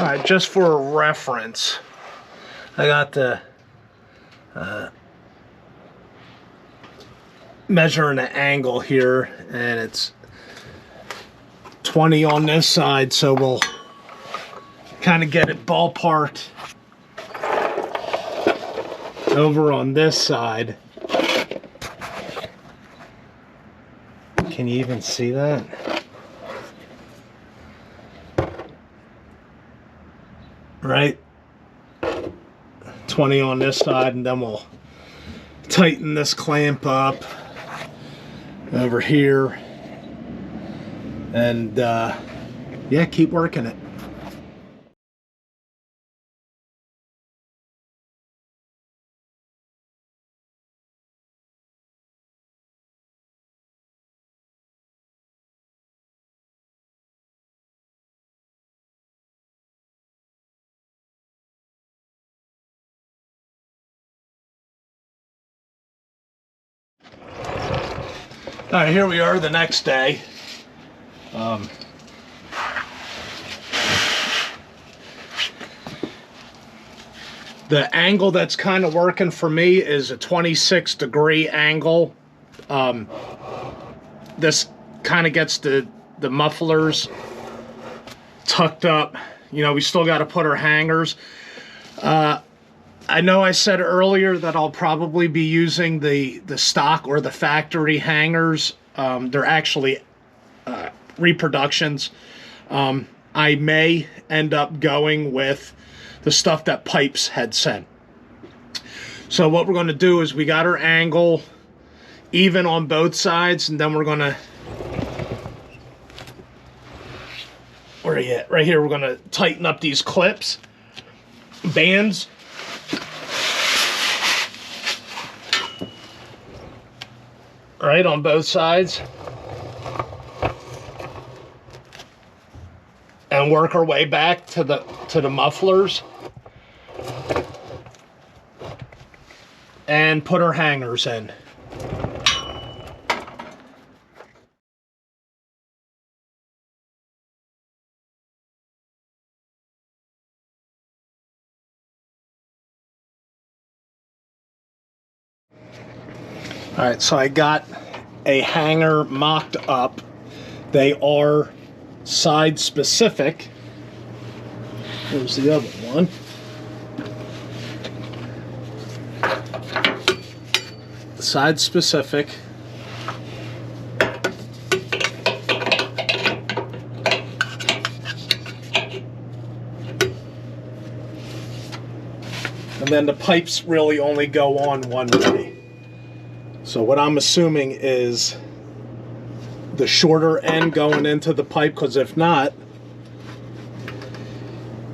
Alright, just for a reference, I got the measuring the angle here, and it's 20 on this side, so we'll kind of get it ballparked over on this side. Can you even see that? Right? 20 on this side, and then we'll tighten this clamp up over here, and yeah, keep working it. All right, here we are the next day. The angle that's kind of working for me is a 26-degree angle. This kind of gets the mufflers tucked up. You know, we still got to put our hangers. I know I said earlier that I'll probably be using the stock or the factory hangers. They're actually reproductions. I may end up going with the stuff that Pipes had sent. So what we're going to do is we got our angle even on both sides, and then we're going to, where are you at? Right here, we're going to tighten up these clips, bands. Right on both sides, and work our way back to the mufflers, and put our hangers in. All right, so I got a hanger mocked up. They are side specific. There's the other one. Side specific. And then the pipes really only go on one way. So what I'm assuming is the shorter end going into the pipe, because if not,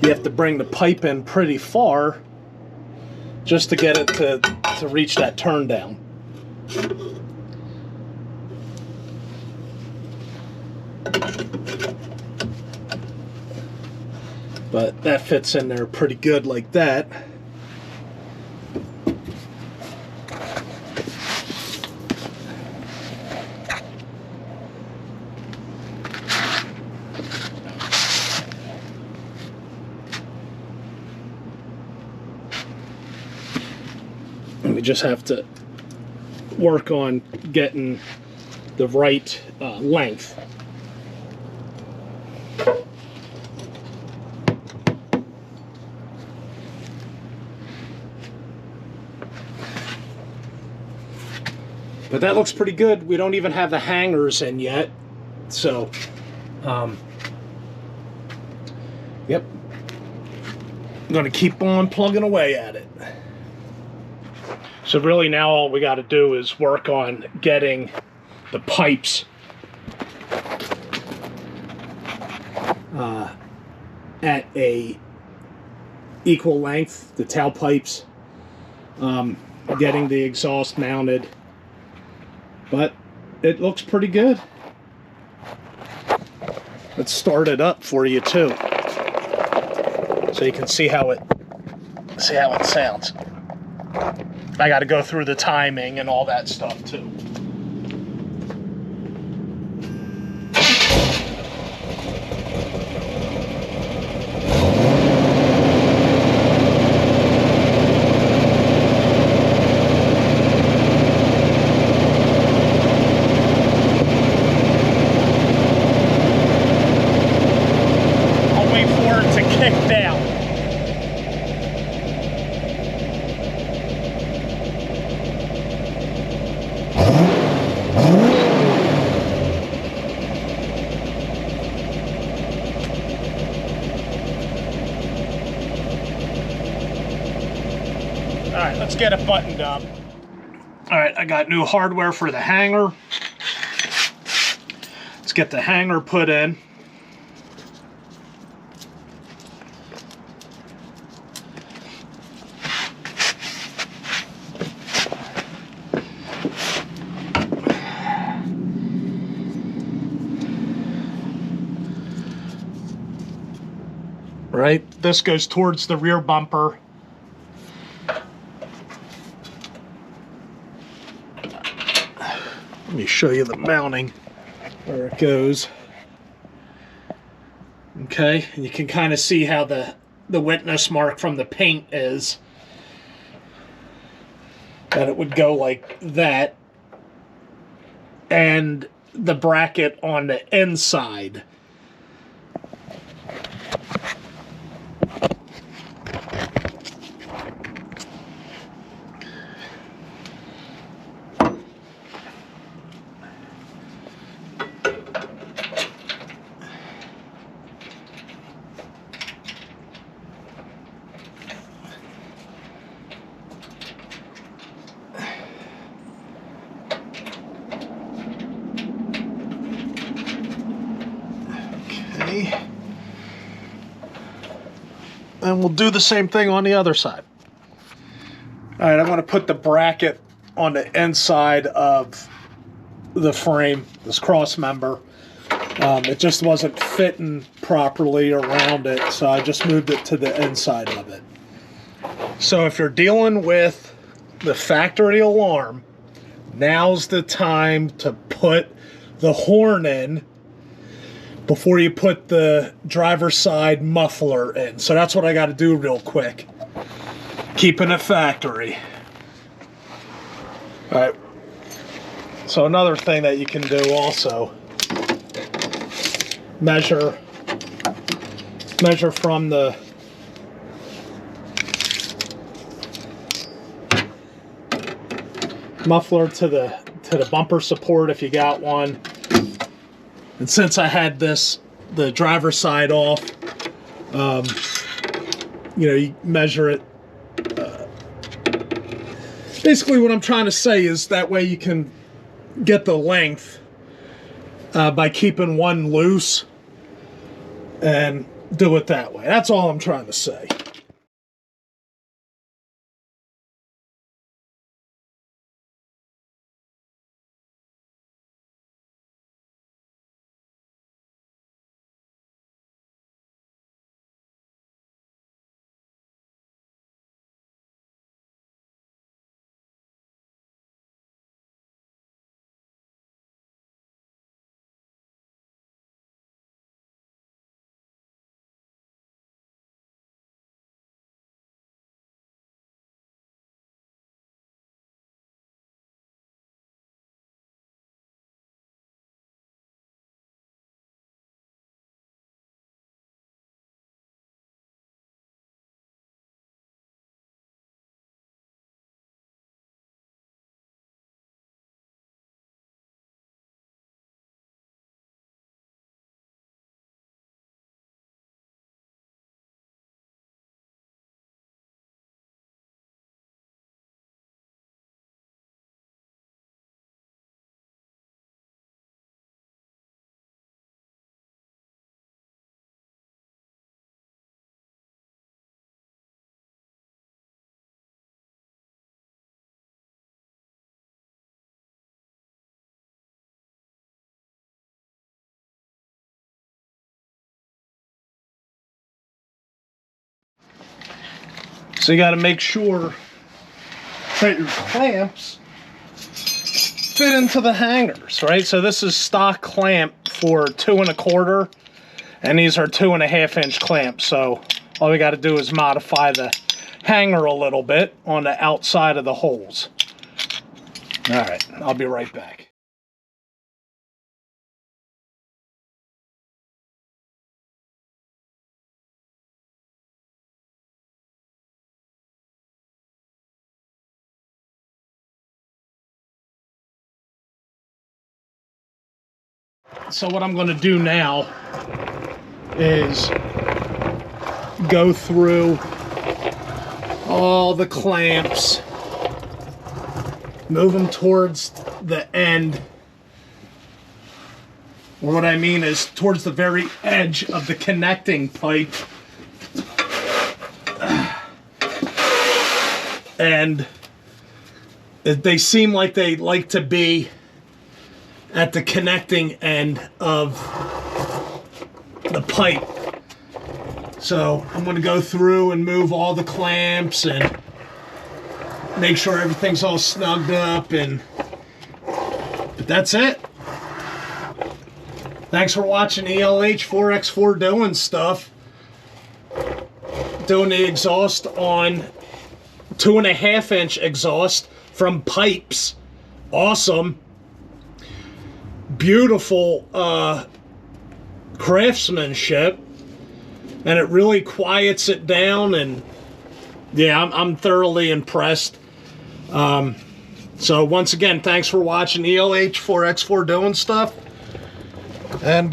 you have to bring the pipe in pretty far just to get it to reach that turn down. But that fits in there pretty good like that. We just have to work on getting the right length. But that looks pretty good. We don't even have the hangers in yet. So, yep. I'm going to keep on plugging away at it. So really now all we got to do is work on getting the pipes at a equal length, the tailpipes, getting the exhaust mounted. But it looks pretty good. Let's start it up for you too, so you can see how it sounds. I got to go through the timing and all that stuff too. right, let's get it buttoned up. All right, I got new hardware for the hanger. Let's get the hanger put in. Right, this goes towards the rear bumper. Let me show you the mounting where it goes. Okay, and you can kind of see how the witness mark from the paint is. That it would go like that. And the bracket on the inside. And we'll do the same thing on the other side. All right, I'm going to put the bracket on the inside of the frame, this cross member. It just wasn't fitting properly around it, so I just moved it to the inside of it. So if you're dealing with the factory alarm, now's the time to put the horn in before you put the driver's side muffler in. So that's what I got to do real quick. Keeping it factory. All right. So another thing that you can do also, measure from the muffler to the bumper support if you got one. And since I had the driver's side off, you know, you measure it. Basically what I'm trying to say is that way you can get the length by keeping one loose and do it that way. That's all I'm trying to say. So you got to make sure that your clamps fit into the hangers, right? So this is stock clamp for 2 1/4, and these are 2 1/2 inch clamps. So all we got to do is modify the hanger a little bit on the outside of the holes. All right, I'll be right back. So what I'm going to do now is go through all the clamps, move them towards the end. Or what I mean is towards the very edge of the connecting pipe. And they seem like they like to be at the connecting end of the pipe. So I'm going to go through and move all the clamps and make sure everything's all snugged up, but that's it. Thanks for watching ELH 4x4 doing stuff. Doing the exhaust on 2.5-inch exhaust from Pipes. Awesome. Beautiful craftsmanship. And it really quiets it down, and yeah, I'm thoroughly impressed. So once again, thanks for watching ELH 4x4 doing stuff. And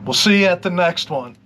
we'll see you at the next one.